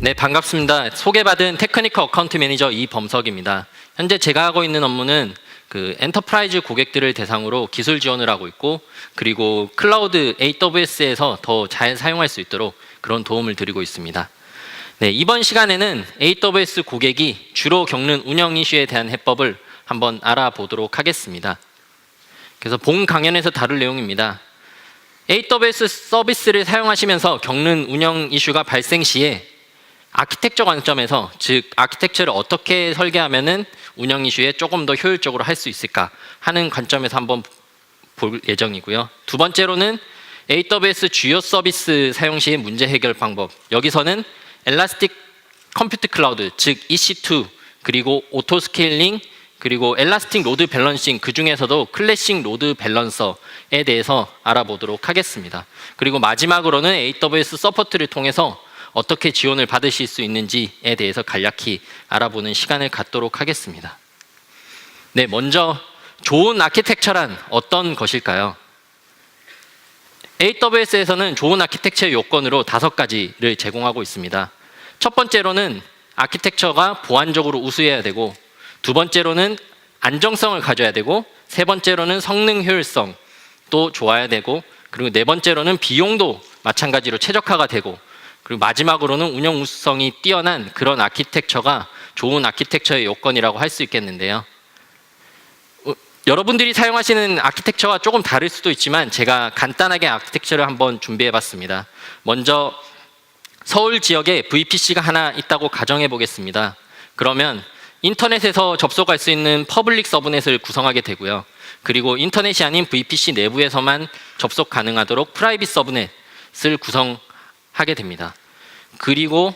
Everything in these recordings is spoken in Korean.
네, 반갑습니다. 소개받은 테크니컬 어카운트 매니저 이범석입니다. 현재 제가 하고 있는 업무는 엔터프라이즈 고객들을 대상으로 기술 지원을 하고 있고, 그리고 클라우드 AWS에서 더 잘 사용할 수 있도록 그런 도움을 드리고 있습니다. 네, 이번 시간에는 AWS 고객이 주로 겪는 운영 이슈에 대한 해법을 한번 알아보도록 하겠습니다. 그래서 본 강연에서 다룰 내용입니다. AWS 서비스를 사용하시면서 겪는 운영 이슈가 발생 시에 아키텍처 관점에서, 즉 아키텍처를 어떻게 설계하면은 운영 이슈에 조금 더 효율적으로 할 수 있을까 하는 관점에서 한번 볼 예정이고요. 두 번째로는 AWS 주요 서비스 사용 시의 문제 해결 방법. 여기서는 엘라스틱 컴퓨트 클라우드, 즉 EC2, 그리고 오토 스케일링, 그리고 엘라스틱 로드 밸런싱, 그 중에서도 클래식 로드 밸런서에 대해서 알아보도록 하겠습니다. 그리고 마지막으로는 AWS 서포트를 통해서 어떻게 지원을 받으실 수 있는지에 대해서 간략히 알아보는 시간을 갖도록 하겠습니다. 네, 먼저 좋은 아키텍처란 어떤 것일까요? AWS에서는 좋은 아키텍처의 요건으로 5가지를 제공하고 있습니다. 첫 번째로는 아키텍처가 보안적으로 우수해야 되고, 두 번째로는 안정성을 가져야 되고, 세 번째로는 성능 효율성도 좋아야 되고, 그리고 네 번째로는 비용도 마찬가지로 최적화가 되고, 그리고 마지막으로는 운영 우수성이 뛰어난 그런 아키텍처가 좋은 아키텍처의 요건이라고 할 수 있겠는데요. 여러분들이 사용하시는 아키텍처와 조금 다를 수도 있지만 제가 간단하게 아키텍처를 한번 준비해 봤습니다. 먼저 서울 지역에 VPC가 하나 있다고 가정해 보겠습니다. 그러면 인터넷에서 접속할 수 있는 퍼블릭 서브넷을 구성하게 되고요. 그리고 인터넷이 아닌 VPC 내부에서만 접속 가능하도록 프라이빗 서브넷을 구성하게 됩니다. 그리고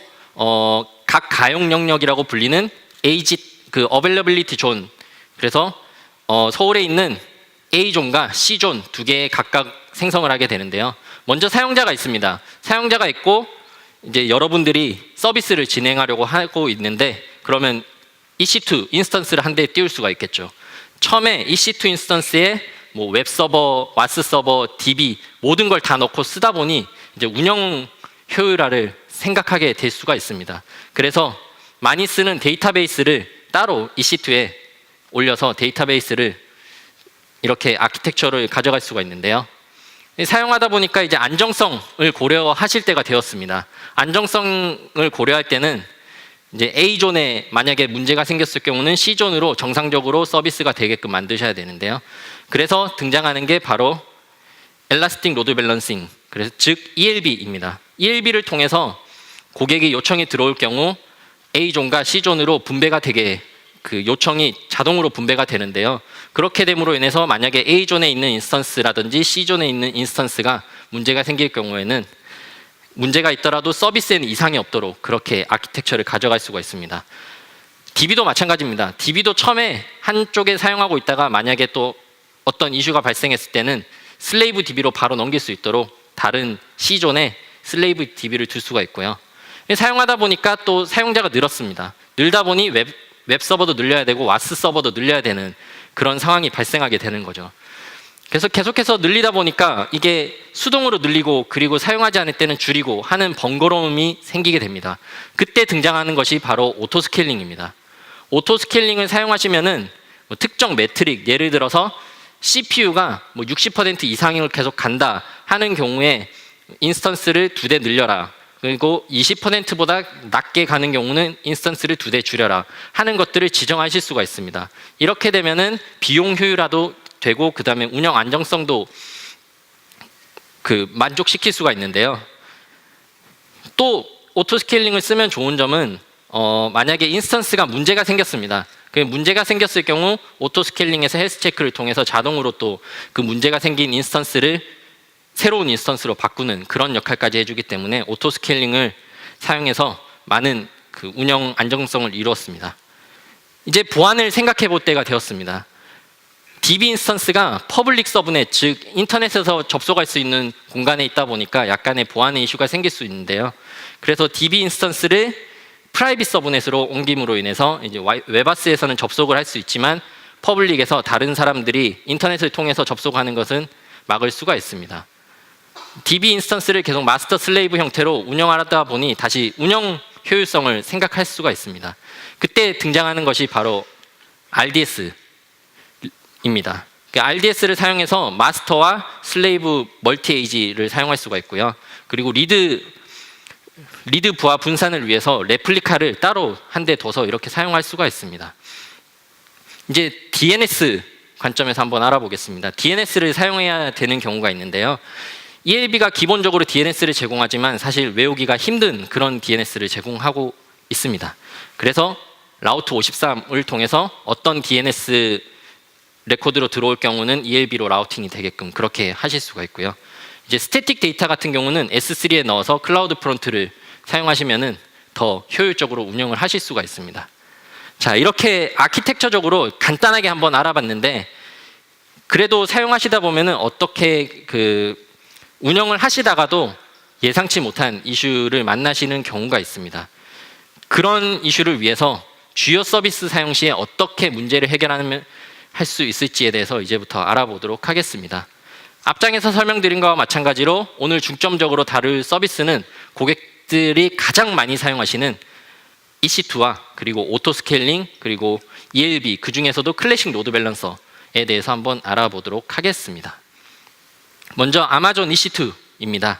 각 가용 영역이라고 불리는 Availability Zone, 그래서 서울에 있는 A존과 C존 두 개의 각각 생성을 하게 되는데요. 먼저 사용자가 있습니다. 사용자가 있고 이제 여러분들이 서비스를 진행하려고 하고 있는데, 그러면 EC2 인스턴스를 한 대 띄울 수가 있겠죠. 처음에 EC2 인스턴스에 뭐 웹서버, 와스서버, DB 모든 걸 다 넣고 쓰다 보니 이제 운영 효율화를 생각하게 될 수가 있습니다. 그래서 많이 쓰는 데이터베이스를 따로 EC2에 올려서 데이터베이스를 이렇게 아키텍처를 가져갈 수가 있는데요. 사용하다 보니까 이제 안정성을 고려하실 때가 되었습니다. 안정성을 고려할 때는 이제 A존에 만약에 문제가 생겼을 경우는 C존으로 정상적으로 서비스가 되게끔 만드셔야 되는데요. 그래서 등장하는 게 바로 엘라스틱 로드 밸런싱, 그래서 즉 ELB입니다. ELB를 통해서 고객의 요청이 들어올 경우 A존과 C존으로 분배가 되게, 그 요청이 자동으로 분배가 되는데요. 그렇게 됨으로 인해서 만약에 A존에 있는 인스턴스라든지 C존에 있는 인스턴스가 문제가 생길 경우에는 문제가 있더라도 서비스에는 이상이 없도록 그렇게 아키텍처를 가져갈 수가 있습니다. DB도 마찬가지입니다. DB도 처음에 한쪽에 사용하고 있다가 만약에 또 어떤 이슈가 발생했을 때는 슬레이브 DB로 바로 넘길 수 있도록 다른 C존에 슬레이브 DB를 둘 수가 있고요. 사용하다 보니까 또 사용자가 늘었습니다. 늘다 보니 웹서버도 늘려야 되고 와스 서버도 늘려야 되는 그런 상황이 발생하게 되는 거죠. 그래서 계속해서 늘리다 보니까 이게 수동으로 늘리고, 그리고 사용하지 않을 때는 줄이고 하는 번거로움이 생기게 됩니다. 그때 등장하는 것이 바로 오토 스케일링입니다. 오토 스케일링을 사용하시면은 뭐 특정 매트릭, 예를 들어서 CPU가 뭐 60% 이상을 계속 간다 하는 경우에 인스턴스를 2대 늘려라, 그리고 20%보다 낮게 가는 경우는 인스턴스를 2대 줄여라 하는 것들을 지정하실 수가 있습니다. 이렇게 되면은 비용 효율화도 되고, 그 다음에 운영 안정성도 만족시킬 수가 있는데요. 또 오토 스케일링을 쓰면 좋은 점은 만약에 인스턴스가 문제가 생겼습니다. 그 문제가 생겼을 경우 오토 스케일링에서 헬스 체크를 통해서 자동으로 또 그 문제가 생긴 인스턴스를 새로운 인스턴스로 바꾸는 그런 역할까지 해주기 때문에 오토 스케일링을 사용해서 많은 그 운영 안정성을 이루었습니다. 이제 보안을 생각해 볼 때가 되었습니다. DB 인스턴스가 퍼블릭 서브넷, 즉 인터넷에서 접속할 수 있는 공간에 있다 보니까 약간의 보안의 이슈가 생길 수 있는데요. 그래서 DB 인스턴스를 프라이빗 서브넷으로 옮김으로 인해서 이제 웹아스에서는 접속을 할 수 있지만 퍼블릭에서 다른 사람들이 인터넷을 통해서 접속하는 것은 막을 수가 있습니다. DB 인스턴스를 계속 마스터 슬레이브 형태로 운영하다 보니 다시 운영 효율성을 생각할 수가 있습니다. 그때 등장하는 것이 바로 RDS입니다. RDS를 사용해서 마스터와 슬레이브 멀티 에이지를 사용할 수가 있고요. 그리고 리드 부하 분산을 위해서 레플리카를 따로 한 대 둬서 이렇게 사용할 수가 있습니다. 이제 DNS 관점에서 한번 알아보겠습니다. DNS를 사용해야 되는 경우가 있는데요. ELB가 기본적으로 DNS를 제공하지만 사실 외우기가 힘든 그런 DNS를 제공하고 있습니다. 그래서 라우트 53을 통해서 어떤 DNS 레코드로 들어올 경우는 ELB로 라우팅이 되게끔 그렇게 하실 수가 있고요. 이제 스태틱 데이터 같은 경우는 S3에 넣어서 클라우드 프론트를 사용하시면은 더 효율적으로 운영을 하실 수가 있습니다. 자, 이렇게 아키텍처적으로 간단하게 한번 알아봤는데, 그래도 사용하시다 보면은 어떻게 운영을 하시다가도 예상치 못한 이슈를 만나시는 경우가 있습니다. 그런 이슈를 위해서 주요 서비스 사용 시에 어떻게 문제를 해결하면 할 수 있을지에 대해서 이제부터 알아보도록 하겠습니다. 앞장에서 설명드린 것과 마찬가지로 오늘 중점적으로 다룰 서비스는 고객들이 가장 많이 사용하시는 EC2와 그리고 오토 스케일링 그리고 ELB, 그 중에서도 클래식 로드 밸런서에 대해서 한번 알아보도록 하겠습니다. 먼저 아마존 EC2입니다.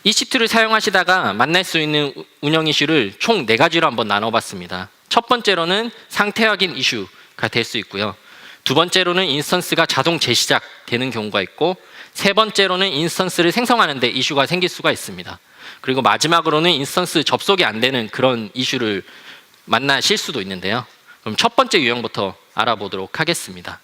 EC2를 사용하시다가 만날 수 있는 운영 이슈를 총 4가지로 한번 나눠봤습니다. 첫 번째로는 상태 확인 이슈가 될 수 있고요. 두 번째로는 인스턴스가 자동 재시작되는 경우가 있고, 세 번째로는 인스턴스를 생성하는 데 이슈가 생길 수가 있습니다. 그리고 마지막으로는 인스턴스 접속이 안 되는 그런 이슈를 만나실 수도 있는데요. 그럼 첫 번째 유형부터 알아보도록 하겠습니다.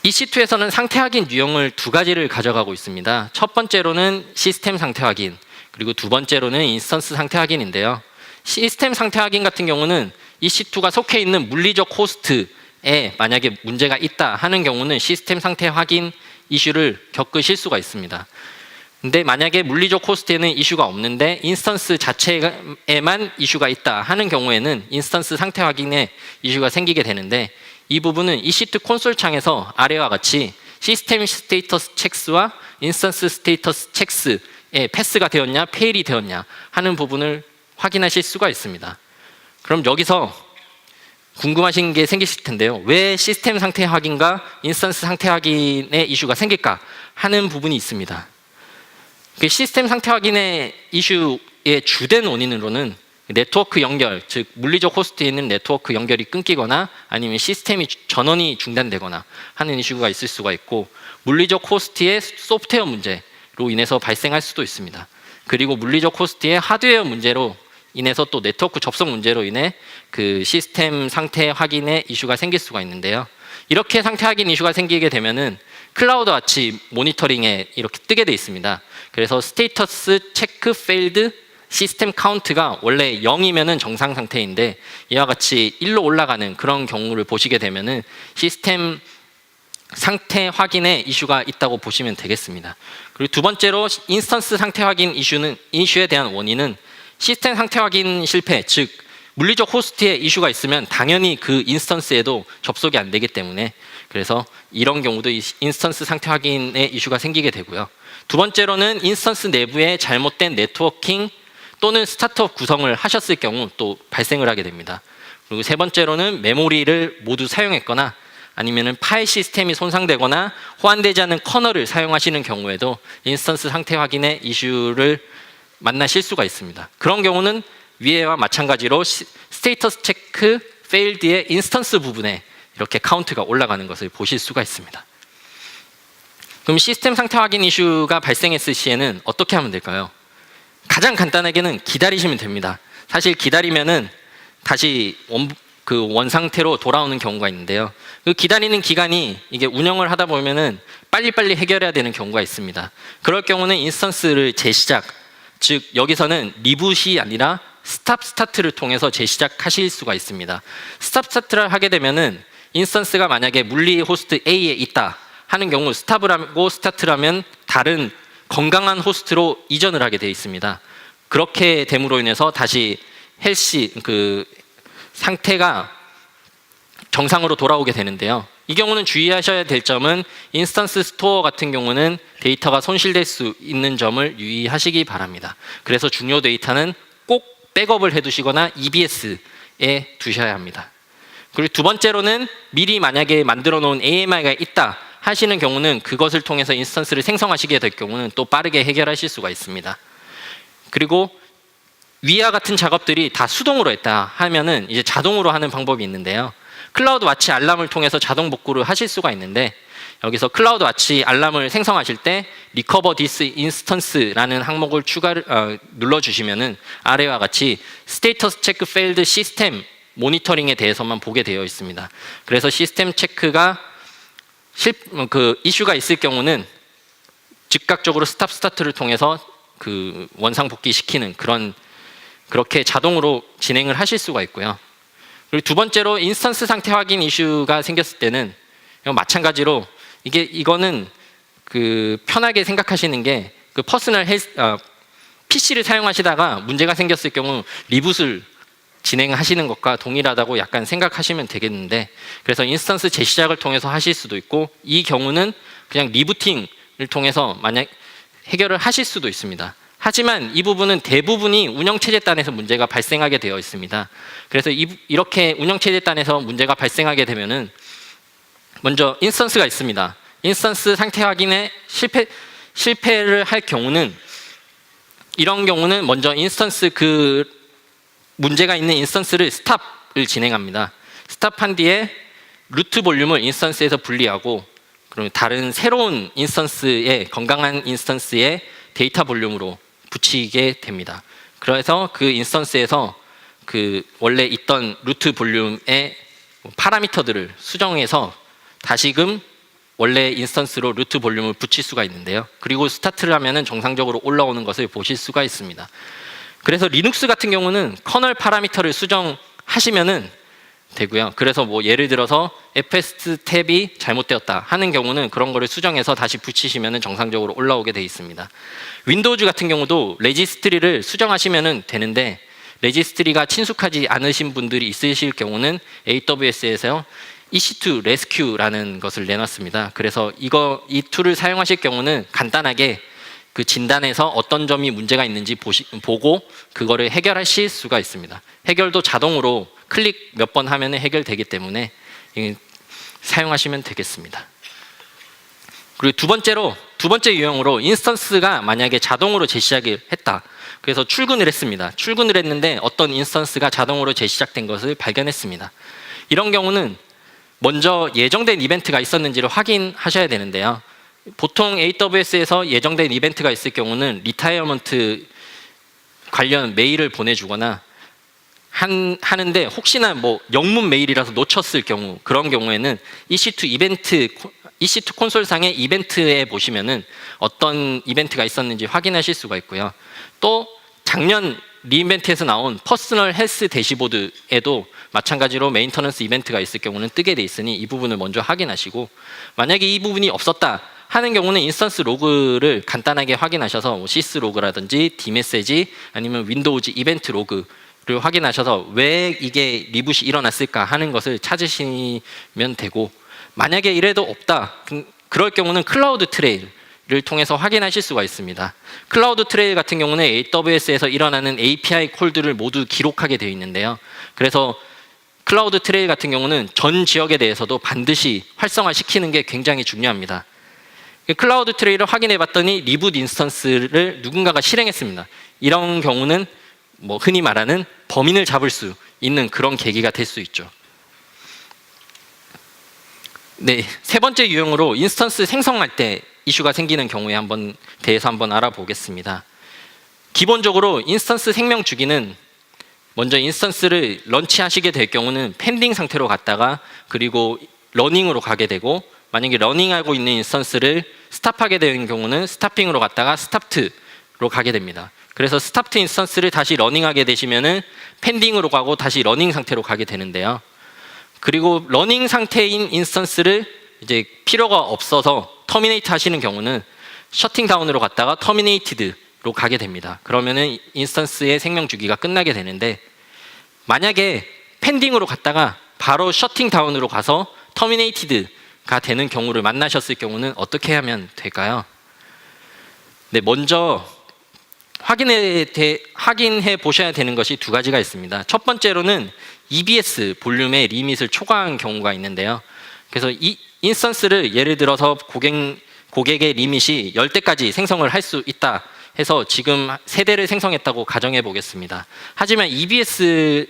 EC2에서는 상태 확인 유형을 2가지를 가져가고 있습니다. 첫 번째로는 시스템 상태 확인, 그리고 두 번째로는 인스턴스 상태 확인인데요. 시스템 상태 확인 같은 경우는 EC2가 속해 있는 물리적 호스트에 만약에 문제가 있다 하는 경우는 시스템 상태 확인 이슈를 겪으실 수가 있습니다. 근데 만약에 물리적 호스트에는 이슈가 없는데 인스턴스 자체에만 이슈가 있다 하는 경우에는 인스턴스 상태 확인에 이슈가 생기게 되는데, 이 부분은 EC2 콘솔 창에서 아래와 같이 시스템 스테이터스 체크스와 인스턴스 스테이터스 체크스에 패스가 되었냐 페일이 되었냐 하는 부분을 확인하실 수가 있습니다. 그럼 여기서 궁금하신 게 생기실 텐데요. 왜 시스템 상태 확인과 인스턴스 상태 확인에 이슈가 생길까 하는 부분이 있습니다. 시스템 상태 확인의 이슈의 주된 원인으로는 네트워크 연결, 즉 물리적 호스트에 있는 네트워크 연결이 끊기거나 아니면 시스템이 전원이 중단되거나 하는 이슈가 있을 수가 있고, 물리적 호스트의 소프트웨어 문제로 인해서 발생할 수도 있습니다. 그리고 물리적 호스트의 하드웨어 문제로 인해서 또 네트워크 접속 문제로 인해 그 시스템 상태 확인에 이슈가 생길 수가 있는데요. 이렇게 상태 확인 이슈가 생기게 되면은 클라우드 와치 모니터링에 이렇게 뜨게 돼 있습니다. 그래서 스테이터스 체크 페일드 시스템 카운트가 원래 0이면은 정상 상태인데 이와 같이 1로 올라가는 그런 경우를 보시게 되면은 시스템 상태 확인에 이슈가 있다고 보시면 되겠습니다. 그리고 두 번째로 인스턴스 상태 확인 이슈에 대한 원인은 시스템 상태 확인 실패, 즉 물리적 호스트에 이슈가 있으면 당연히 그 인스턴스에도 접속이 안 되기 때문에, 그래서 이런 경우도 인스턴스 상태 확인에 이슈가 생기게 되고요. 두 번째로는 인스턴스 내부에 잘못된 네트워킹 또는 스타트업 구성을 하셨을 경우 또 발생을 하게 됩니다. 그리고 세 번째로는 메모리를 모두 사용했거나 아니면은 파일 시스템이 손상되거나 호환되지 않은 커널을 사용하시는 경우에도 인스턴스 상태 확인의 이슈를 만나실 수가 있습니다. 그런 경우는 위에와 마찬가지로 스테이터스 체크 페일드의 인스턴스 부분에 이렇게 카운트가 올라가는 것을 보실 수가 있습니다. 그럼 시스템 상태 확인 이슈가 발생했을 시에는 어떻게 하면 될까요? 가장 간단하게는 기다리시면 됩니다. 사실 기다리면은 다시 원 상태로 돌아오는 경우가 있는데요. 그 기다리는 기간이 이게 운영을 하다 보면은 빨리빨리 해결해야 되는 경우가 있습니다. 그럴 경우는 인스턴스를 재시작, 즉 여기서는 리부트이 아니라 스탑 스타트를 통해서 재시작하실 수가 있습니다. 스탑 스타트를 하게 되면은 인스턴스가 만약에 물리 호스트 A에 있다 하는 경우 스탑을 하고 스타트를 하면 다른 건강한 호스트로 이전을 하게 되어 있습니다. 그렇게 됨으로 인해서 다시 상태가 정상으로 돌아오게 되는데요. 이 경우는 주의하셔야 될 점은 인스턴스 스토어 같은 경우는 데이터가 손실될 수 있는 점을 유의하시기 바랍니다. 그래서 중요 데이터는 꼭 백업을 해두시거나 EBS에 두셔야 합니다. 그리고 두 번째로는 미리 만약에 만들어 놓은 AMI가 있다 하시는 경우는 그것을 통해서 인스턴스를 생성하시게 될 경우는 또 빠르게 해결하실 수가 있습니다. 그리고 위와 같은 작업들이 다 수동으로 했다 하면은 이제 자동으로 하는 방법이 있는데요. 클라우드 와치 알람을 통해서 자동 복구를 하실 수가 있는데, 여기서 클라우드 와치 알람을 생성하실 때 Recover this instance라는 항목을 눌러주시면은 아래와 같이 Status Check Failed System 모니터링에 대해서만 보게 되어 있습니다. 그래서 시스템 체크가 이슈가 있을 경우는 즉각적으로 스탑 스타트를 통해서 원상 복귀 시키는 그렇게 자동으로 진행을 하실 수가 있고요. 그리고 두 번째로 인스턴스 상태 확인 이슈가 생겼을 때는 마찬가지로 이거는 편하게 생각하시는 게 퍼스널 PC를 사용하시다가 문제가 생겼을 경우 리붓을 진행하시는 것과 동일하다고 약간 생각하시면 되겠는데, 그래서 인스턴스 재시작을 통해서 하실 수도 있고, 이 경우는 그냥 리부팅을 통해서 만약 해결을 하실 수도 있습니다. 하지만 이 부분은 대부분이 운영체제단에서 문제가 발생하게 되어 있습니다. 그래서 이렇게 운영체제단에서 문제가 발생하게 되면은 먼저 인스턴스가 있습니다. 인스턴스 상태 확인에 실패를 할 경우는, 이런 경우는 먼저 인스턴스 문제가 있는 인스턴스를 스탑을 진행합니다. 스탑한 뒤에 루트 볼륨을 인스턴스에서 분리하고, 그러면 다른 새로운 인스턴스의 건강한 인스턴스의 데이터 볼륨으로 붙이게 됩니다. 그래서 그 인스턴스에서 원래 있던 루트 볼륨의 파라미터들을 수정해서 다시금 원래 인스턴스로 루트 볼륨을 붙일 수가 있는데요. 그리고 스타트를 하면은 정상적으로 올라오는 것을 보실 수가 있습니다. 그래서 리눅스 같은 경우는 커널 파라미터를 수정하시면은 되고요. 그래서 예를 들어서 fs 탭이 잘못되었다 하는 경우는 그런 거를 수정해서 다시 붙이시면은 정상적으로 올라오게 돼 있습니다. 윈도우즈 같은 경우도 레지스트리를 수정하시면은 되는데, 레지스트리가 친숙하지 않으신 분들이 있으실 경우는 AWS에서 EC2 Rescue라는 것을 내놨습니다. 그래서 이 툴을 사용하실 경우는 간단하게 진단에서 어떤 점이 문제가 있는지 보고 그거를 해결하실 수가 있습니다. 해결도 자동으로 클릭 몇 번 하면 해결되기 때문에 사용하시면 되겠습니다. 그리고 두 번째 유형으로 인스턴스가 만약에 자동으로 재시작을 했다. 그래서 출근을 했습니다. 출근을 했는데 어떤 인스턴스가 자동으로 재시작된 것을 발견했습니다. 이런 경우는 먼저 예정된 이벤트가 있었는지를 확인하셔야 되는데요. 보통 AWS에서 예정된 이벤트가 있을 경우는 리타이어먼트 관련 메일을 보내주거나 하는데, 혹시나 영문 메일이라서 놓쳤을 경우, 그런 경우에는 EC2 콘솔상의 이벤트에 보시면은 어떤 이벤트가 있었는지 확인하실 수가 있고요. 또 작년 리인벤트에서 나온 퍼스널 헬스 대시보드에도 마찬가지로 메인터넌스 이벤트가 있을 경우는 뜨게 돼 있으니 이 부분을 먼저 확인하시고, 만약에 이 부분이 없었다 하는 경우는 인스턴스 로그를 간단하게 확인하셔서 시스 로그라든지 디메시지 아니면 윈도우즈 이벤트 로그를 확인하셔서 왜 이게 리붓이 일어났을까 하는 것을 찾으시면 되고, 만약에 이래도 없다 그럴 경우는 클라우드 트레일을 통해서 확인하실 수가 있습니다. 클라우드 트레일 같은 경우는 AWS에서 일어나는 API 콜들을 모두 기록하게 되어 있는데요. 그래서 클라우드 트레일 같은 경우는 전 지역에 대해서도 반드시 활성화시키는 게 굉장히 중요합니다. 클라우드 트레일을 확인해 봤더니 리붓 인스턴스를 누군가가 실행했습니다. 이런 경우는 흔히 말하는 범인을 잡을 수 있는 그런 계기가 될 수 있죠. 네, 세 번째 유형으로 인스턴스 생성할 때 이슈가 생기는 경우에 대해서 한번 알아보겠습니다. 기본적으로 인스턴스 생명 주기는 먼저 인스턴스를 런치하시게 될 경우는 펜딩 상태로 갔다가 그리고 러닝으로 가게 되고, 만약에 러닝하고 있는 인스턴스를 스탑하게 되는 경우는 스타핑으로 갔다가 스탑트로 가게 됩니다. 그래서 스탑트 인스턴스를 다시 러닝하게 되시면은 펜딩으로 가고 다시 러닝 상태로 가게 되는데요. 그리고 러닝 상태인 인스턴스를 이제 필요가 없어서 터미네이트 하시는 경우는 셔팅 다운으로 갔다가 터미네이티드로 가게 됩니다. 그러면은 인스턴스의 생명 주기가 끝나게 되는데, 만약에 펜딩으로 갔다가 바로 셔팅 다운으로 가서 터미네이티드 되는 경우를 만나셨을 경우는 어떻게 하면 될까요? 네, 먼저 확인해 보셔야 되는 것이 두 가지가 있습니다. 첫 번째로는 EBS 볼륨의 리밋을 초과한 경우가 있는데요. 그래서 이 인스턴스를 예를 들어서 고객의 리밋이 10대까지 생성을 할 수 있다 해서 지금 3대를 생성했다고 가정해 보겠습니다. 하지만 EBS는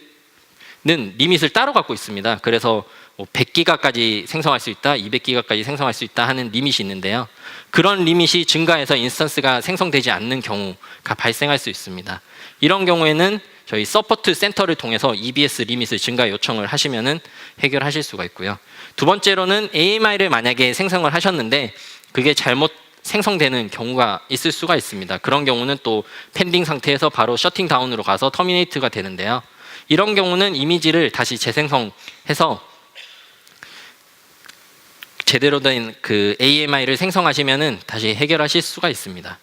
리밋을 따로 갖고 있습니다. 그래서 100기가까지 생성할 수 있다, 200기가까지 생성할 수 있다 하는 리밋이 있는데요. 그런 리밋이 증가해서 인스턴스가 생성되지 않는 경우가 발생할 수 있습니다. 이런 경우에는 저희 서포트 센터를 통해서 EBS 리밋을 증가 요청을 하시면은 해결하실 수가 있고요. 두 번째로는 AMI를 만약에 생성을 하셨는데 그게 잘못 생성되는 경우가 있을 수가 있습니다. 그런 경우는 또 펜딩 상태에서 바로 셔팅 다운으로 가서 터미네이트가 되는데요. 이런 경우는 이미지를 다시 재생성해서 제대로 된 그 AMI를 생성하시면은 다시 해결하실 수가 있습니다.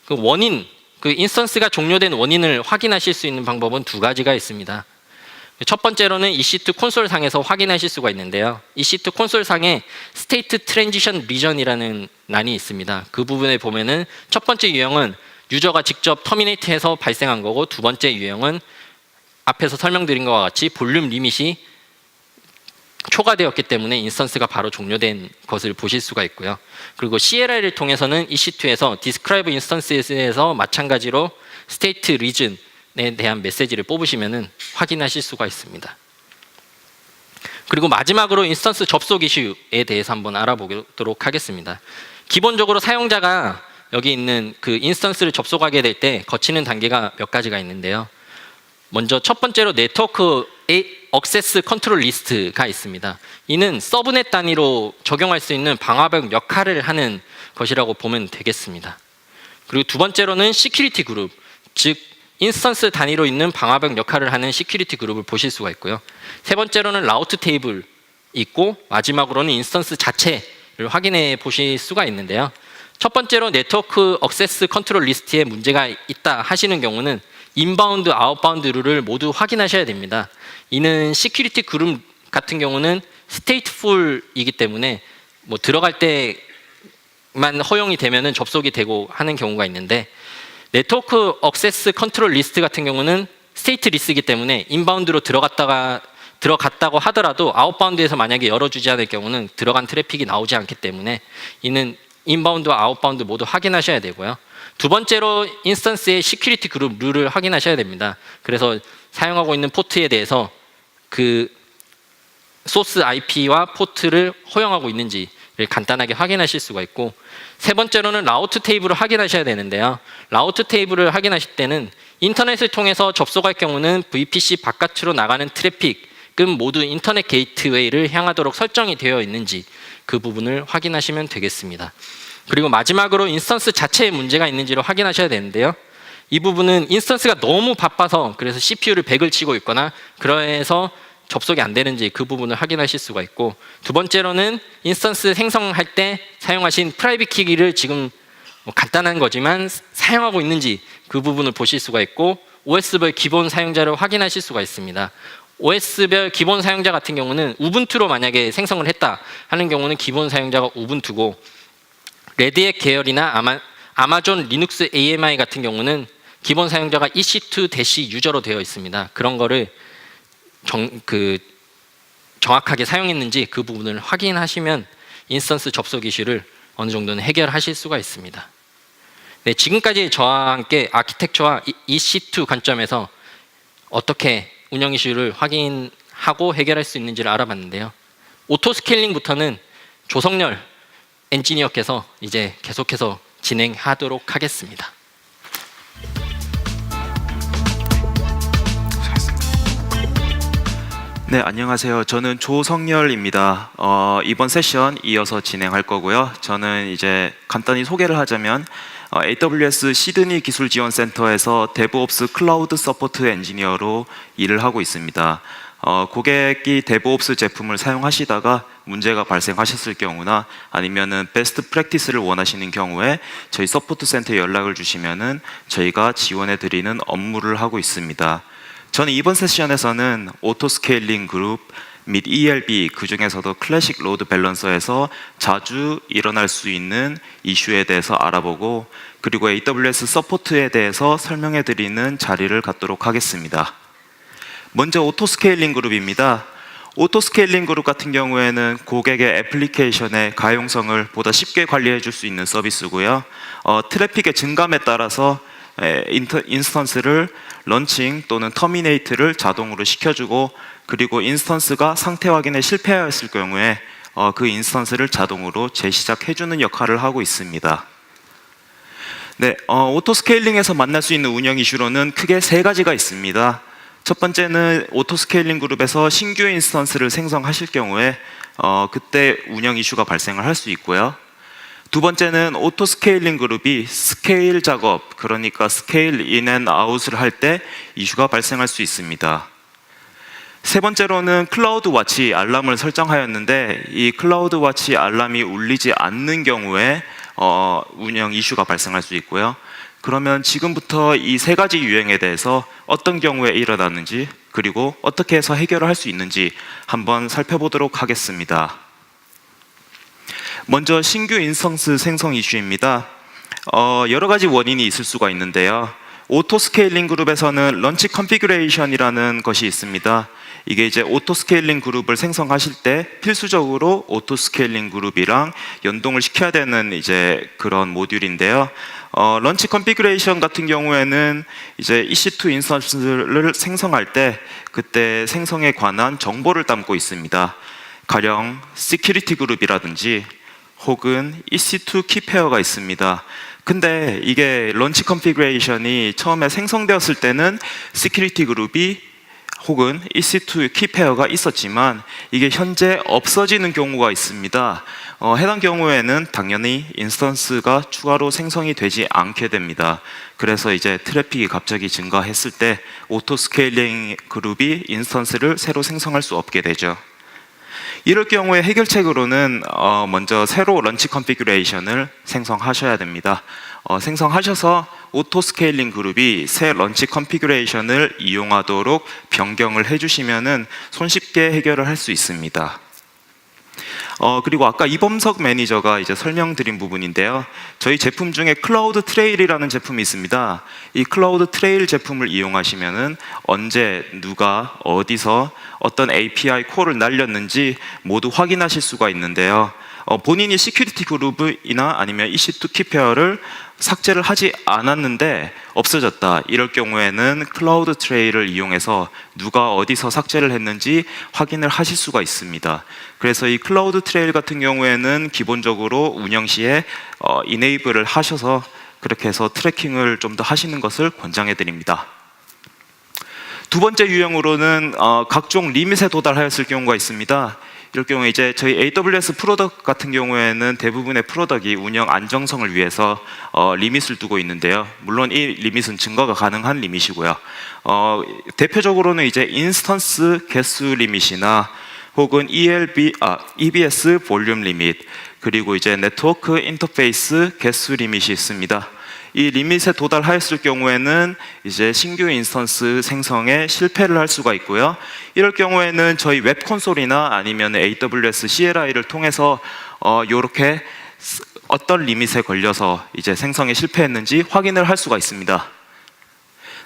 그 원인, 그 인스턴스가 종료된 원인을 확인하실 수 있는 방법은 두 가지가 있습니다. 첫 번째로는 EC2 콘솔 상에서 확인하실 수가 있는데요. EC2 콘솔 상에 스테이트 트랜지션 리전이라는 란이 있습니다. 그 부분에 보면은 첫 번째 유형은 유저가 직접 터미네이트해서 발생한 거고, 두 번째 유형은 앞에서 설명드린 것과 같이 볼륨 리밋이 초과되었기 때문에 인스턴스가 바로 종료된 것을 보실 수가 있고요. 그리고 CLI를 통해서는 EC2에서 Describe Instance에서 마찬가지로 State Region에 대한 메시지를 뽑으시면 확인하실 수가 있습니다. 그리고 마지막으로 인스턴스 접속 이슈에 대해서 한번 알아보도록 하겠습니다. 기본적으로 사용자가 여기 있는 그 인스턴스를 접속하게 될 때 거치는 단계가 몇 가지가 있는데요. 먼저 첫 번째로 네트워크 액세스 컨트롤 리스트가 있습니다. 이는 서브넷 단위로 적용할 수 있는 방화벽 역할을 하는 것이라고 보면 되겠습니다. 그리고 두 번째로는 시큐리티 그룹, 즉 인스턴스 단위로 있는 방화벽 역할을 하는 시큐리티 그룹을 보실 수가 있고요. 세 번째로는 라우트 테이블 있고, 마지막으로는 인스턴스 자체를 확인해 보실 수가 있는데요. 첫 번째로 네트워크 액세스 컨트롤 리스트에 문제가 있다 하시는 경우는 인바운드, 아웃바운드 룰을 모두 확인하셔야 됩니다. 이는 시큐리티 그룹 같은 경우는 스테이트풀이기 때문에 뭐 들어갈 때만 허용이 되면은 접속이 되고 하는 경우가 있는데, 네트워크 액세스 컨트롤 리스트 같은 경우는 스테이트 리스트이기 때문에 인바운드로 들어갔다고 하더라도 아웃바운드에서 만약에 열어주지 않을 경우는 들어간 트래픽이 나오지 않기 때문에 이는 인바운드와 아웃바운드 모두 확인하셔야 되고요. 두 번째로 인스턴스의 시큐리티 그룹 룰을 확인하셔야 됩니다. 그래서 사용하고 있는 포트에 대해서 그 소스 IP와 포트를 허용하고 있는지를 간단하게 확인하실 수가 있고, 세 번째로는 라우트 테이블을 확인하셔야 되는데요. 라우트 테이블을 확인하실 때는 인터넷을 통해서 접속할 경우는 VPC 바깥으로 나가는 트래픽은 모두 인터넷 게이트웨이를 향하도록 설정이 되어 있는지 그 부분을 확인하시면 되겠습니다. 그리고 마지막으로 인스턴스 자체에 문제가 있는지를 확인하셔야 되는데요. 이 부분은 인스턴스가 너무 바빠서 그래서 CPU를 100을 치고 있거나 그래서 접속이 안 되는지 그 부분을 확인하실 수가 있고, 두 번째로는 인스턴스 생성할 때 사용하신 프라이빗 키를 지금 간단한 거지만 사용하고 있는지 그 부분을 보실 수가 있고, OS별 기본 사용자를 확인하실 수가 있습니다. OS별 기본 사용자 같은 경우는 우분투로 만약에 생성을 했다 하는 경우는 기본 사용자가 우분투고, 레드햇 계열이나 아마존 리눅스 AMI 같은 경우는 기본 사용자가 EC2 유저로 되어 있습니다. 그런 거를 정확하게 사용했는지 그 부분을 확인하시면 인스턴스 접속 이슈를 어느 정도는 해결하실 수가 있습니다. 네, 지금까지 저와 함께 아키텍처와 EC2 관점에서 어떻게 운영 이슈를 확인하고 해결할 수 있는지를 알아봤는데요. 오토 스케일링부터는 조성열 엔지니어께서 이제 계속해서 진행하도록 하겠습니다. 네, 안녕하세요. 저는 조성열입니다. 이번 세션 이어서 진행할 거고요. 저는 이제 간단히 소개를 하자면 AWS 시드니 기술지원센터에서 데브옵스 클라우드 서포트 엔지니어로 일을 하고 있습니다. 고객이 데브옵스 제품을 사용하시다가 문제가 발생하셨을 경우나 아니면은 베스트 프랙티스를 원하시는 경우에 저희 서포트 센터에 연락을 주시면은 저희가 지원해 드리는 업무를 하고 있습니다. 저는 이번 세션에서는 오토 스케일링 그룹, 및 ELB, 그 중에서도 클래식 로드 밸런서에서 자주 일어날 수 있는 이슈에 대해서 알아보고, 그리고 AWS 서포트에 대해서 설명해 드리는 자리를 갖도록 하겠습니다. 먼저 오토스케일링 그룹입니다. 오토스케일링 그룹 같은 경우에는 고객의 애플리케이션의 가용성을 보다 쉽게 관리해 줄 수 있는 서비스고요. 트래픽의 증감에 따라서 인스턴스를 런칭 또는 터미네이트를 자동으로 시켜주고, 그리고 인스턴스가 상태 확인에 실패하였을 경우에 그 인스턴스를 자동으로 재시작해주는 역할을 하고 있습니다. 네, 오토스케일링에서 만날 수 있는 운영 이슈로는 크게 세 가지가 있습니다. 첫 번째는 오토스케일링 그룹에서 신규 인스턴스를 생성하실 경우에 그때 운영 이슈가 발생을 할 수 있고요. 두 번째는 오토스케일링 그룹이 스케일 작업, 그러니까 스케일 인 앤 아웃을 할 때 이슈가 발생할 수 있습니다. 세 번째로는 클라우드 와치 알람을 설정하였는데 이 클라우드 와치 알람이 울리지 않는 경우에 운영 이슈가 발생할 수 있고요. 그러면 지금부터 이 세 가지 유형에 대해서 어떤 경우에 일어나는지, 그리고 어떻게 해서 해결을 할 수 있는지 한번 살펴보도록 하겠습니다. 먼저 신규 인스턴스 생성 이슈입니다. 여러 가지 원인이 있을 수가 있는데요. 오토스케일링 그룹에서는 런치 컨피규레이션이라는 것이 있습니다. 이게 이제 오토스케일링 그룹을 생성하실 때 필수적으로 오토스케일링 그룹이랑 연동을 시켜야 되는 이제 그런 모듈인데요. 런치 컨피규레이션 같은 경우에는 이제 EC2 인스턴스를 생성할 때 그때 생성에 관한 정보를 담고 있습니다. 가령 시큐리티 그룹이라든지 혹은 EC2 키페어가 있습니다. 근데 이게 런치 컨피그레이션이 처음에 생성되었을 때는 시큐리티 그룹이 혹은 EC2 키페어가 있었지만 이게 현재 없어지는 경우가 있습니다. 해당 경우에는 당연히 인스턴스가 추가로 생성이 되지 않게 됩니다. 그래서 이제 트래픽이 갑자기 증가했을 때 오토스케일링 그룹이 인스턴스를 새로 생성할 수 없게 되죠. 이럴 경우에 해결책으로는 먼저 새로 런치 컨피규레이션을 생성하셔야 됩니다. 생성하셔서 오토스케일링 그룹이 새 런치 컨피규레이션을 이용하도록 변경을 해주시면은 손쉽게 해결을 할 수 있습니다. 그리고 아까 이범석 매니저가 이제 설명드린 부분인데요. 저희 제품 중에 클라우드 트레일이라는 제품이 있습니다. 이 클라우드 트레일 제품을 이용하시면은 언제 누가 어디서 어떤 API 콜을 날렸는지 모두 확인하실 수가 있는데요. 본인이 시큐리티 그룹이나 아니면 EC2 키페어를 삭제를 하지 않았는데 없어졌다. 이럴 경우에는 클라우드 트레일을 이용해서 누가 어디서 삭제를 했는지 확인을 하실 수가 있습니다. 그래서 이 클라우드 트레일 같은 경우에는 기본적으로 운영 시에 이네이블을 하셔서 그렇게 해서 트래킹을 좀 더 하시는 것을 권장해 드립니다. 두 번째 유형으로는 각종 리밋에 도달하였을 경우가 있습니다. 이럴 경우에 이제 저희 AWS 프로덕트 같은 경우에는 대부분의 프로덕트이 운영 안정성을 위해서 리밋을 두고 있는데요. 물론 이 리밋은 증가가 가능한 리밋이고요. 대표적으로는 이제 인스턴스 개수 리밋이나 혹은 EBS 볼륨 리밋, 그리고 이제 네트워크 인터페이스 개수 리밋이 있습니다. 이 리밋에 도달하였을 경우에는 이제 신규 인스턴스 생성에 실패를 할 수가 있고요. 이럴 경우에는 저희 웹 콘솔이나 아니면 AWS CLI를 통해서 이렇게 어떤 리밋에 걸려서 이제 생성에 실패했는지 확인을 할 수가 있습니다.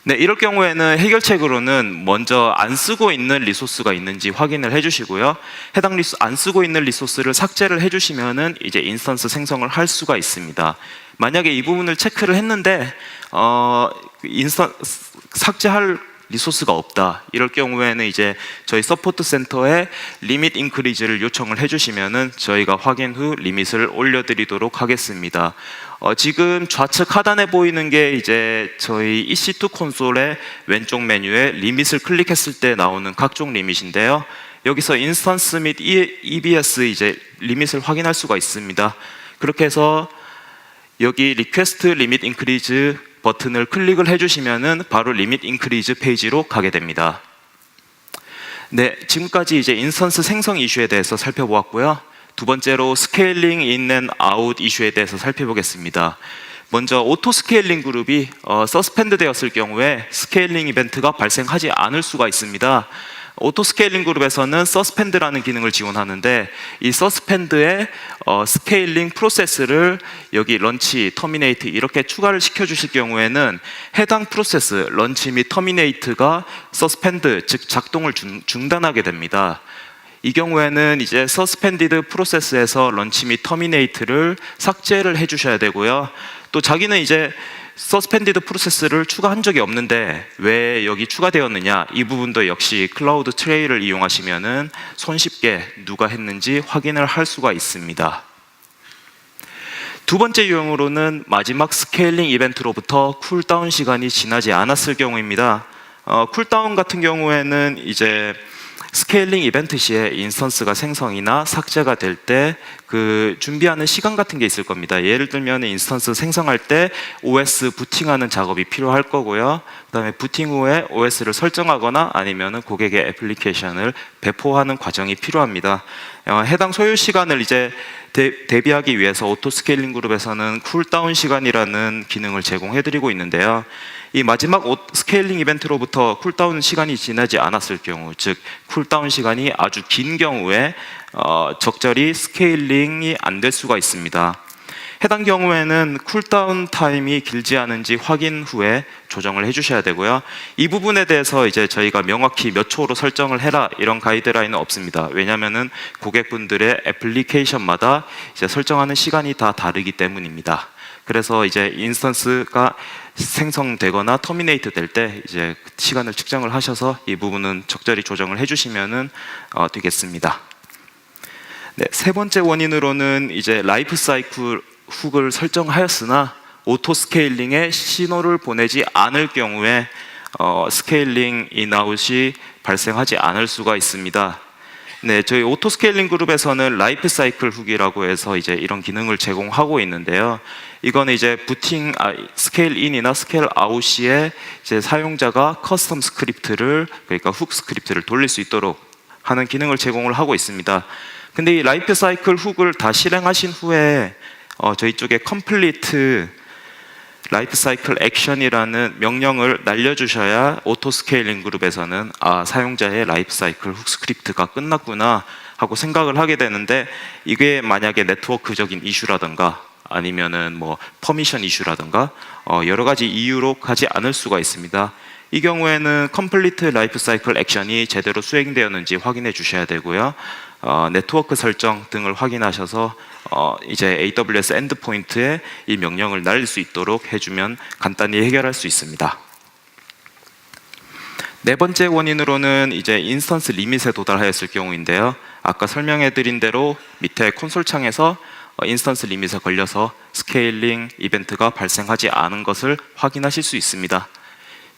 네, 이럴 경우에는 해결책으로는 먼저 안 쓰고 있는 리소스가 있는지 확인을 해주시고요. 해당 안 쓰고 있는 리소스를 삭제를 해주시면은 이제 인스턴스 생성을 할 수가 있습니다. 만약에 이 부분을 체크를 했는데 삭제할 리소스가 없다. 이럴 경우에는 이제 저희 서포트 센터에 리밋 인크리즈를 요청을 해주시면은 저희가 확인 후 리밋을 올려드리도록 하겠습니다. 지금 좌측 하단에 보이는 게 이제 저희 EC2 콘솔의 왼쪽 메뉴에 리밋을 클릭했을 때 나오는 각종 리밋인데요. 여기서 인스턴스 및 EBS 이제 리밋을 확인할 수가 있습니다. 그렇게 해서 여기 리퀘스트 리밋 인크리즈 버튼을 클릭을 해주시면은 바로 리밋 인크리즈 페이지로 가게 됩니다. 네, 지금까지 이제 인스턴스 생성 이슈에 대해서 살펴보았고요. 두 번째로 스케일링 인 앤 아웃 이슈에 대해서 살펴보겠습니다. 먼저 오토 스케일링 그룹이 서스펜드 되었을 경우에 스케일링 이벤트가 발생하지 않을 수가 있습니다. 오토스케일링 그룹에서는 서스펜드라는 기능을 지원하는데 이 서스펜드의 스케일링 프로세스를 여기 런치, 터미네이트 이렇게 추가를 시켜주실 경우에는 해당 프로세스, 런치 및 터미네이트가 서스펜드, 즉 작동을 중단하게 됩니다. 이 경우에는 이제 서스펜디드 프로세스에서 런치 및 터미네이트를 삭제를 해주셔야 되고요. 또 자기는 이제 서스펜디드 프로세스를 추가한 적이 없는데 왜 여기 추가되었느냐, 이 부분도 역시 클라우드 트레이를 이용하시면은 손쉽게 누가 했는지 확인을 할 수가 있습니다. 두 번째 유형으로는 마지막 스케일링 이벤트로부터 쿨다운 시간이 지나지 않았을 경우입니다. 쿨다운 같은 경우에는 이제 스케일링 이벤트 시에 인스턴스가 생성이나 삭제가 될 때 그 준비하는 시간 같은 게 있을 겁니다. 예를 들면 인스턴스 생성할 때 OS 부팅하는 작업이 필요할 거고요. 그다음에 부팅 후에 OS를 설정하거나 아니면은 고객의 애플리케이션을 배포하는 과정이 필요합니다. 해당 소요 시간을 이제 대비하기 위해서 오토스케일링 그룹에서는 쿨다운 시간이라는 기능을 제공해드리고 있는데요. 이 마지막 스케일링 이벤트로부터 쿨다운 시간이 지나지 않았을 경우, 즉 쿨다운 시간이 아주 긴 경우에 적절히 스케일링이 안 될 수가 있습니다. 해당 경우에는 쿨다운 타임이 길지 않은지 확인 후에 조정을 해주셔야 되고요. 이 부분에 대해서 이제 저희가 명확히 몇 초로 설정을 해라 이런 가이드라인은 없습니다. 왜냐하면은 고객분들의 애플리케이션마다 이제 설정하는 시간이 다 다르기 때문입니다. 그래서 이제 인스턴스가 생성되거나 터미네이트 될 때 이제 시간을 측정을 하셔서 이 부분은 적절히 조정을 해주시면은 되겠습니다. 네, 세 번째 원인으로는 이제 라이프 사이클 훅을 설정하였으나 오토 스케일링에 신호를 보내지 않을 경우에 스케일링 인아웃이 발생하지 않을 수가 있습니다. 네, 저희 오토 스케일링 그룹에서는 라이프 사이클 훅이라고 해서 이제 이런 기능을 제공하고 있는데요. 이거는 이제 부팅 스케일 인이나 스케일 아웃 시에 이제 사용자가 커스텀 스크립트를, 그러니까 훅 스크립트를 돌릴 수 있도록 하는 기능을 제공을 하고 있습니다. 근데 이 라이프 사이클 훅을 다 실행하신 후에 저희 쪽에 complete 라이프 사이클 액션이라는 명령을 날려주셔야 오토 스케일링 그룹에서는 사용자의 라이프 사이클 훅 스크립트가 끝났구나 하고 생각을 하게 되는데, 이게 만약에 네트워크적인 이슈라든가 아니면은 뭐 퍼미션 이슈라든가 여러 가지 이유로 가지 않을 수가 있습니다. 이 경우에는 complete 라이프 사이클 액션이 제대로 수행되었는지 확인해 주셔야 되고요. 네트워크 설정 등을 확인하셔서 이제 AWS 엔드포인트에 이 명령을 날릴 수 있도록 해주면 간단히 해결할 수 있습니다. 네 번째 원인으로는 이제 인스턴스 리밋에 도달하였을 경우인데요. 아까 설명해드린 대로 밑에 콘솔 창에서 인스턴스 리밋에 걸려서 스케일링 이벤트가 발생하지 않은 것을 확인하실 수 있습니다.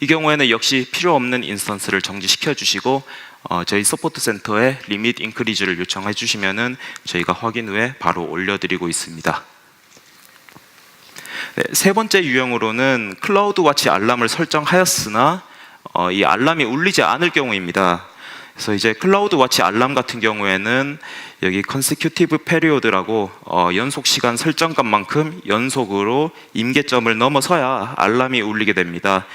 이 경우에는 역시 필요 없는 인스턴스를 정지시켜 주시고 저희 서포트 센터에 리밋 인크리즈를 요청해 주시면은 저희가 확인 후에 바로 올려드리고 있습니다. 네, 세 번째 유형으로는 클라우드 와치 알람을 설정하였으나 이 알람이 울리지 않을 경우입니다. 그래서 이제 클라우드 와치 알람 같은 경우에는 여기 consecutive period라고 연속 시간 설정값만큼 연속으로 임계점을 넘어서야 알람이 울리게 됩니다.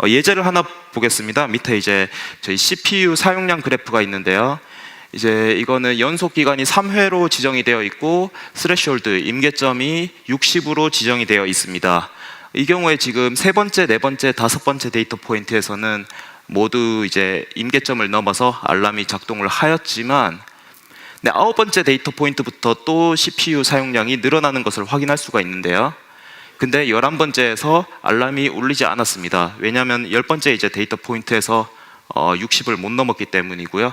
예제를 하나 보겠습니다. 밑에 이제 저희 CPU 사용량 그래프가 있는데요. 이제 이거는 연속 기간이 3회로 지정이 되어 있고 스레시홀드 임계점이 60으로 지정이 되어 있습니다. 이 경우에 지금 세 번째, 네 번째, 다섯 번째 데이터 포인트에서는 모두 이제 임계점을 넘어서 알람이 작동을 하였지만 아홉 번째 데이터 포인트부터 또 CPU 사용량이 늘어나는 것을 확인할 수가 있는데요. 근데 11번째에서 알람이 울리지 않았습니다. 왜냐하면 10번째 이제 데이터 포인트에서 60을 못 넘었기 때문이고요.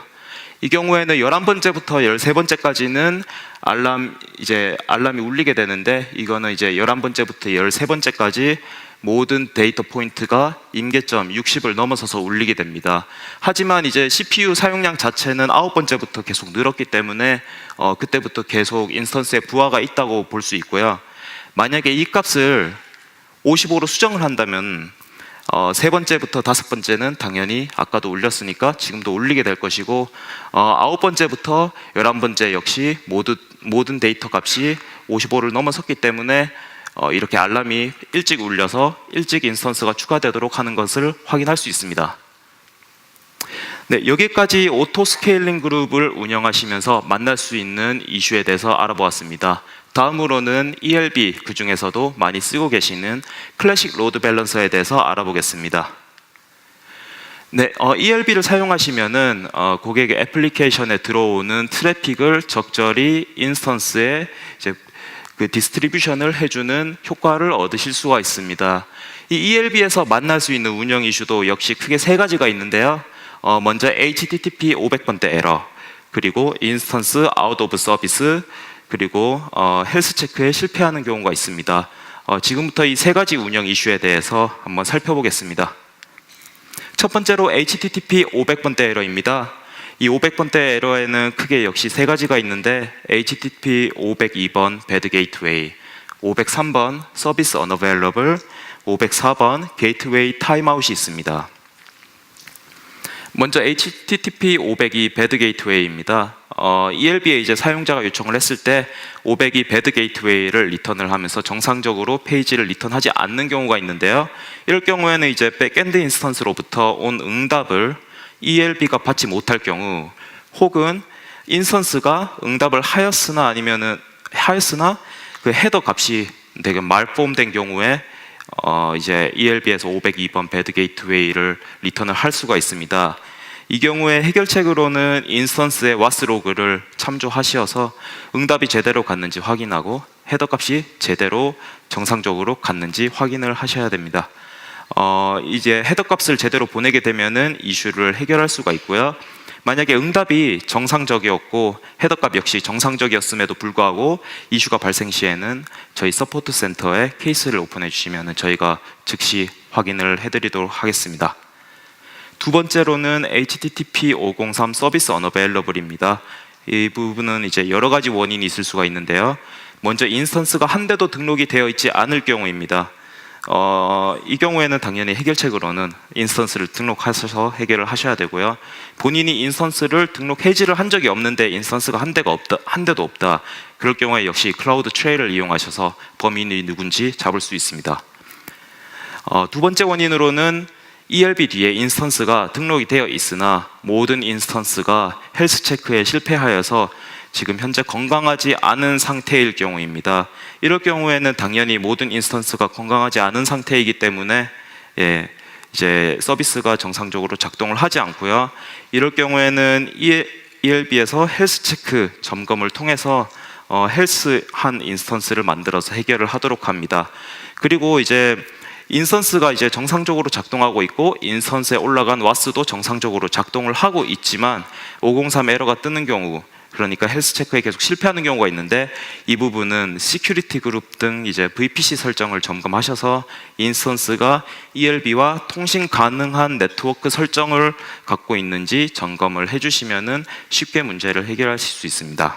이 경우에는 11번째부터 13번째까지는 알람이 울리게 되는데, 이거는 이제 11번째부터 13번째까지 모든 데이터 포인트가 임계점 60을 넘어서서 울리게 됩니다. 하지만 이제 CPU 사용량 자체는 9번째부터 계속 늘었기 때문에 그때부터 계속 인스턴스에 부하가 있다고 볼 수 있고요. 만약에 이 값을 55로 수정을 한다면 세 번째부터 다섯 번째는 당연히 아까도 울렸으니까 지금도 울리게 될 것이고, 아홉 번째부터 11번째 역시 모든 데이터 값이 55를 넘어섰기 때문에 이렇게 알람이 일찍 울려서 일찍 인스턴스가 추가되도록 하는 것을 확인할 수 있습니다. 네, 여기까지 오토 스케일링 그룹을 운영하시면서 만날 수 있는 이슈에 대해서 알아보았습니다. 다음으로는 ELB, 그 중에서도 많이 쓰고 계시는 클래식 로드 밸런서에 대해서 알아보겠습니다. 네, ELB를 사용하시면은 고객의 애플리케이션에 들어오는 트래픽을 적절히 인스턴스에 이제 그 디스트리뷰션을 해주는 효과를 얻으실 수가 있습니다. 이 ELB에서 만날 수 있는 운영 이슈도 역시 크게 세 가지가 있는데요. 먼저 HTTP 500번대 에러, 그리고 인스턴스 아웃 오브 서비스, 그리고 헬스 체크에 실패하는 경우가 있습니다. 지금부터 이 세 가지 운영 이슈에 대해서 한번 살펴보겠습니다. 첫 번째로 HTTP 500번대 에러입니다. 이 500번대 에러에는 크게 역시 세 가지가 있는데 HTTP 502번 배드 게이트웨이, 503번 서비스 unavailable, 504번 게이트웨이 타임아웃이 있습니다. 먼저 HTTP 502 배드 게이트웨이입니다. ELB에 이제 사용자가 요청을 했을 때 502 배드 게이트웨이를 리턴을 하면서 정상적으로 페이지를 리턴하지 않는 경우가 있는데요. 이럴 경우에는 이제 백엔드 인스턴스로부터 온 응답을 ELB가 받지 못할 경우, 혹은 인스턴스가 응답을 하였으나 그 헤더 값이 되게 말폼된 경우에 이제 ELB에서 502번 배드 게이트웨이를 리턴을 할 수가 있습니다. 이 경우에 해결책으로는 인스턴스의 WAS 로그를 참조하셔서 응답이 제대로 갔는지 확인하고 헤더 값이 제대로 정상적으로 갔는지 확인을 하셔야 됩니다. 이제 헤더 값을 제대로 보내게 되면은 이슈를 해결할 수가 있고요. 만약에 응답이 정상적이었고 헤더 값 역시 정상적이었음에도 불구하고 이슈가 발생 시에는 저희 서포트 센터에 케이스를 오픈해 주시면 저희가 즉시 확인을 해드리도록 하겠습니다. 두 번째로는 HTTP 503 서비스 unavailable입니다. 이 부분은 이제 여러 가지 원인이 있을 수가 있는데요. 먼저 인스턴스가 한 대도 등록이 되어 있지 않을 경우입니다. 이 경우에는 당연히 해결책으로는 인스턴스를 등록하셔서 해결을 하셔야 되고요. 본인이 인스턴스를 등록 해지를 한 적이 없는데 인스턴스가 한 대도 없다. 그럴 경우에 역시 클라우드 트레일을 이용하셔서 범인이 누군지 잡을 수 있습니다. 두 번째 원인으로는 ELB 뒤에 인스턴스가 등록이 되어 있으나 모든 인스턴스가 헬스 체크에 실패하여서 지금 현재 건강하지 않은 상태일 경우입니다. 이럴 경우에는 당연히 모든 인스턴스가 건강하지 않은 상태이기 때문에 이제 서비스가 정상적으로 작동을 하지 않고요. 이럴 경우에는 ELB에서 헬스 체크 점검을 통해서 헬스한 인스턴스를 만들어서 해결을 하도록 합니다. 그리고 이제 인스턴스가 이제 정상적으로 작동하고 있고 인스턴스에 올라간 WAS도 정상적으로 작동을 하고 있지만 503 에러가 뜨는 경우, 그러니까 헬스 체크에 계속 실패하는 경우가 있는데 이 부분은 시큐리티 그룹 등 이제 VPC 설정을 점검하셔서 인스턴스가 ELB와 통신 가능한 네트워크 설정을 갖고 있는지 점검을 해주시면은 쉽게 문제를 해결하실 수 있습니다.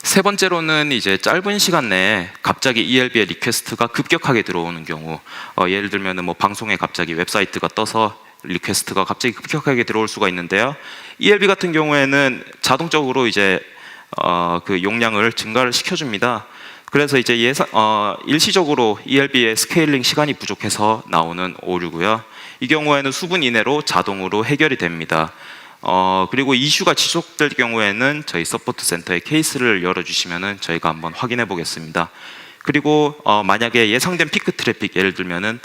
세 번째로는 이제 짧은 시간 내에 갑자기 ELB의 리퀘스트가 급격하게 들어오는 경우, 예를 들면 뭐 방송에 갑자기 웹사이트가 떠서 리퀘스트가 갑자기 급격하게 들어올 수가 있는데요. ELB 같은 경우에는 자동적으로 이제 그 용량을 증가를 시켜줍니다. 그래서 이제 일시적으로 ELB의 스케일링 시간이 부족해서 나오는 오류고요. 이 경우에는 수분 이내로 자동으로 해결이 됩니다. 그리고 이슈가 지속될 경우에는 저희 서포트 센터에 케이스를 열어주시면은 저희가 한번 확인해 보겠습니다. 그리고 만약에 예상된 피크 트래픽, 예를 들면은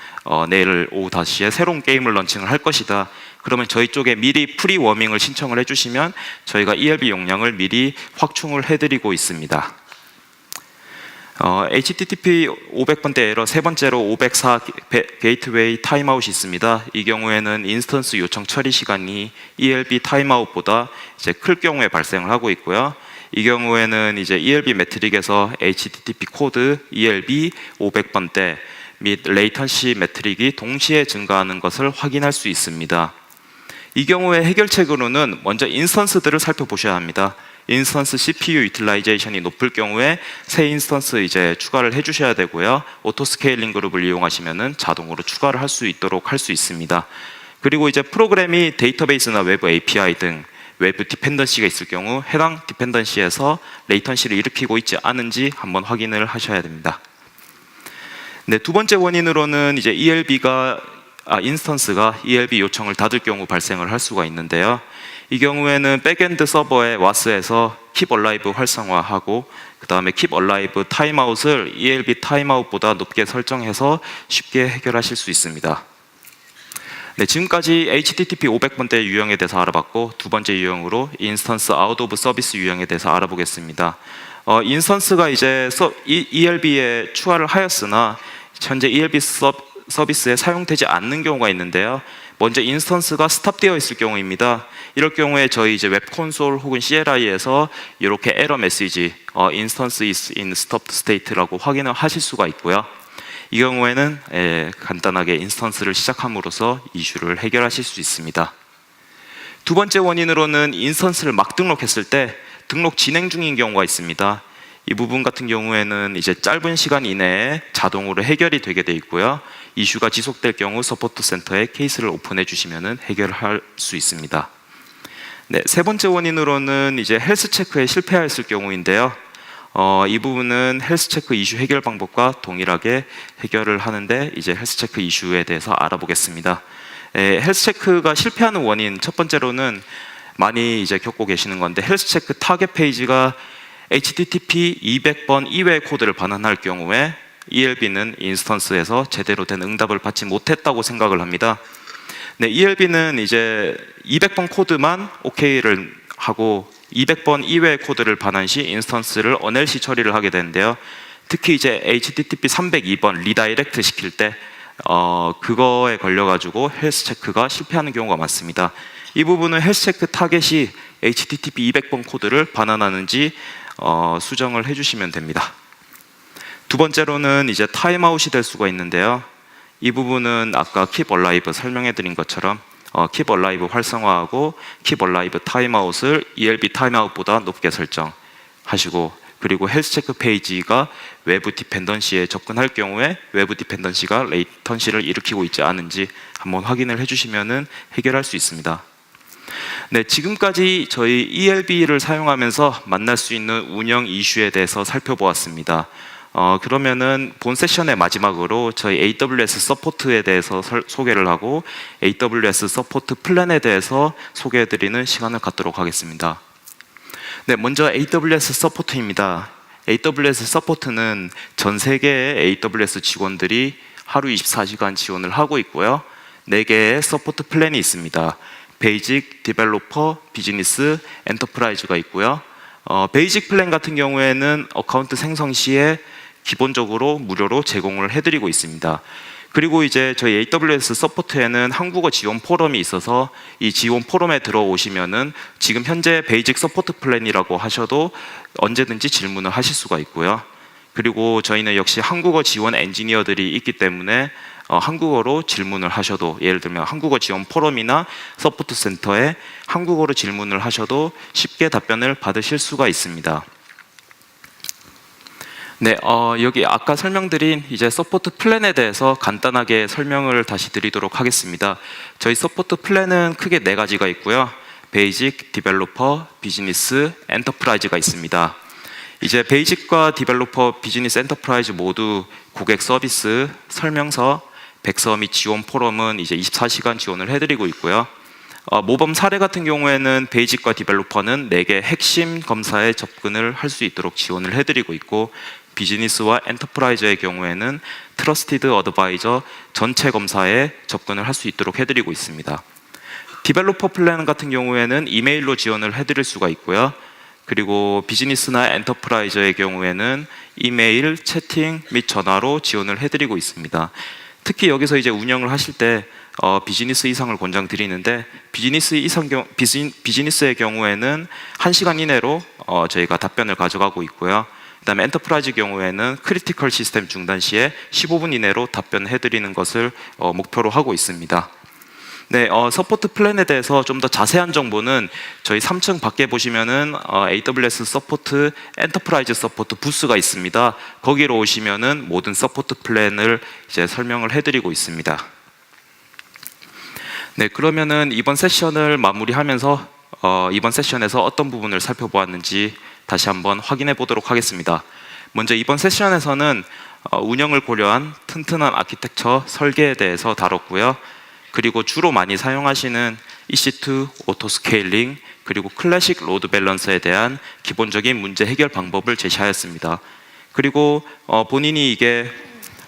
내일 오후 5시에 새로운 게임을 런칭을 할 것이다. 그러면 저희 쪽에 미리 프리 워밍을 신청을 해주시면 저희가 ELB 용량을 미리 확충을 해드리고 있습니다. HTTP 500번대 에러 세 번째로 504 게이트웨이 타임아웃이 있습니다. 이 경우에는 인스턴스 요청 처리 시간이 ELB 타임아웃보다 이제 클 경우에 발생을 하고 있고요. 이 경우에는 이제 ELB 매트릭에서 HTTP 코드, ELB 500번대 및 레이턴시 매트릭이 동시에 증가하는 것을 확인할 수 있습니다. 이 경우에 해결책으로는 먼저 인스턴스들을 살펴보셔야 합니다. 인스턴스 CPU 유틸라이제이션이 높을 경우에 새 인스턴스 이제 추가를 해주셔야 되고요. 오토 스케일링 그룹을 이용하시면은 자동으로 추가를 할 수 있도록 할 수 있습니다. 그리고 이제 프로그램이 데이터베이스나 외부 API 등 외부 디펜던시가 있을 경우 해당 디펜던시에서 레이턴시를 일으키고 있지 않은지 한번 확인을 하셔야 됩니다. 네, 두 번째 원인으로는 이제 ELB가 인스턴스가 ELB 요청을 닫을 경우 발생을 할 수가 있는데요. 이 경우에는 백엔드 서버의 WAS에서 Keep Alive 활성화하고 그 다음에 Keep Alive 타임아웃을 ELB 타임아웃보다 높게 설정해서 쉽게 해결하실 수 있습니다. 네, 지금까지 HTTP 500번대 유형에 대해서 알아봤고 두 번째 유형으로 인스턴스 아웃 오브 서비스 유형에 대해서 알아보겠습니다. 인스턴스가 이제 ELB에 추가를 하였으나 현재 ELB 서비스에 사용되지 않는 경우가 있는데요. 먼저 인스턴스가 스탑되어 있을 경우입니다. 이럴 경우에 저희 이제 웹 콘솔 혹은 CLI에서 이렇게 에러 메시지 instance is in stopped state라고 확인을 하실 수가 있고요. 이 경우에는 간단하게 인스턴스를 시작함으로써 이슈를 해결하실 수 있습니다. 두 번째 원인으로는 인스턴스를 막 등록했을 때 등록 진행 중인 경우가 있습니다. 이 부분 같은 경우에는 이제 짧은 시간 이내에 자동으로 해결이 되게 돼 있고요. 이슈가 지속될 경우 서포트 센터에 케이스를 오픈해 주시면 해결할 수 있습니다. 네, 세 번째 원인으로는 이제 헬스 체크에 실패하였을 경우인데요. 이 부분은 헬스 체크 이슈 해결 방법과 동일하게 해결을 하는데 이제 헬스 체크 이슈에 대해서 알아보겠습니다. 헬스 체크가 실패하는 원인 첫 번째로는 많이 이제 겪고 계시는 건데 헬스 체크 타겟 페이지가 HTTP 200번 이외의 코드를 반환할 경우에 ELB는 인스턴스에서 제대로 된 응답을 받지 못했다고 생각을 합니다. 네, ELB는 이제 200번 코드만 OK를 하고 200번 이외의 코드를 반환 시 인스턴스를 NLC 처리를 하게 되는데요. 특히 이제 HTTP 302번 리다이렉트 시킬 때 그거에 걸려가지고 헬스 체크가 실패하는 경우가 많습니다. 이 부분은 헬스 체크 타겟이 HTTP 200번 코드를 반환하는지 수정을 해주시면 됩니다. 두 번째로는 이제 타임아웃이 될 수가 있는데요. 이 부분은 아까 Keep Alive 설명해드린 것처럼 Keep Alive 활성화하고 Keep Alive 타임아웃을 ELB 타임아웃보다 높게 설정하시고 그리고 헬스 체크 페이지가 외부 디펜던시에 접근할 경우에 외부 디펜던시가 레이턴시를 일으키고 있지 않은지 한번 확인을 해주시면 해결할 수 있습니다. 네, 지금까지 저희 ELB를 사용하면서 만날 수 있는 운영 이슈에 대해서 살펴보았습니다. 그러면은 본 세션의 마지막으로 저희 AWS 서포트에 대해서 소개를 하고 AWS 서포트 플랜에 대해서 소개해드리는 시간을 갖도록 하겠습니다. 네, 먼저 AWS 서포트입니다. AWS 서포트는 전 세계의 AWS 직원들이 하루 24시간 지원을 하고 있고요. 4개의 서포트 플랜이 있습니다. 베이직, 디벨로퍼, 비즈니스, 엔터프라이즈가 있고요. 베이직 플랜 같은 경우에는 어카운트 생성 시에 기본적으로 무료로 제공을 해드리고 있습니다. 그리고 이제 저희 AWS 서포트에는 한국어 지원 포럼이 있어서 이 지원 포럼에 들어오시면은 지금 현재 베이직 서포트 플랜이라고 하셔도 언제든지 질문을 하실 수가 있고요. 그리고 저희는 역시 한국어 지원 엔지니어들이 있기 때문에 한국어로 질문을 하셔도 예를 들면 한국어 지원 포럼이나 서포트 센터에 한국어로 질문을 하셔도 쉽게 답변을 받으실 수가 있습니다. 네, 여기 아까 설명드린 이제 서포트 플랜에 대해서 간단하게 설명을 다시 드리도록 하겠습니다. 저희 서포트 플랜은 크게 4가지가 있고요. 베이직, 디벨로퍼, 비즈니스, 엔터프라이즈가 있습니다. 이제 베이직과 디벨로퍼, 비즈니스, 엔터프라이즈 모두 고객 서비스, 설명서, 백서 및 지원 포럼은 이제 24시간 지원을 해드리고 있고요. 모범 사례 같은 경우에는 베이직과 디벨로퍼는 4개 핵심 검사에 접근을 할 수 있도록 지원을 해드리고 있고 비즈니스와 엔터프라이즈의 경우에는 트러스티드 어드바이저 전체 검사에 접근을 할 수 있도록 해드리고 있습니다. 디벨로퍼 플랜 같은 경우에는 이메일로 지원을 해드릴 수가 있고요. 그리고 비즈니스나 엔터프라이즈의 경우에는 이메일, 채팅 및 전화로 지원을 해드리고 있습니다. 특히 여기서 이제 운영을 하실 때 비즈니스 이상을 권장드리는데 비즈니스의 경우에는 1시간 이내로 저희가 답변을 가져가고 있고요. 그다음에 엔터프라이즈 경우에는 크리티컬 시스템 중단 시에 15분 이내로 답변해드리는 것을 목표로 하고 있습니다. 네, 서포트 플랜에 대해서 좀 더 자세한 정보는 저희 3층 밖에 보시면은 AWS 서포트, 엔터프라이즈 서포트 부스가 있습니다. 거기로 오시면은 모든 서포트 플랜을 이제 설명을 해드리고 있습니다. 네, 그러면은 이번 세션을 마무리하면서 이번 세션에서 어떤 부분을 살펴보았는지 다시 한번 확인해 보도록 하겠습니다. 먼저 이번 세션에서는 운영을 고려한 튼튼한 아키텍처 설계에 대해서 다뤘고요. 그리고 주로 많이 사용하시는 EC2, 오토 스케일링, 그리고 클래식 로드 밸런서에 대한 기본적인 문제 해결 방법을 제시하였습니다. 그리고 본인이 이게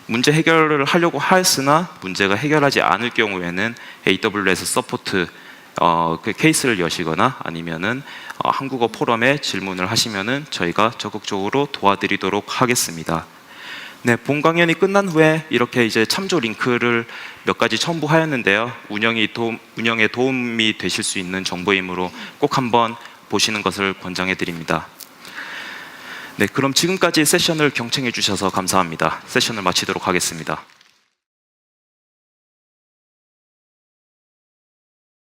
문제 해결을 하려고 하였으나 문제가 해결하지 않을 경우에는 AWS 서포트 그 케이스를 여시거나 아니면은 한국어 포럼에 질문을 하시면은 저희가 적극적으로 도와드리도록 하겠습니다. 네, 본 강연이 끝난 후에 이렇게 이제 참조 링크를 몇 가지 첨부하였는데요. 운영에 도움이 되실 수 있는 정보이므로 꼭 한번 보시는 것을 권장해 드립니다. 네, 그럼 지금까지 세션을 경청해 주셔서 감사합니다. 세션을 마치도록 하겠습니다.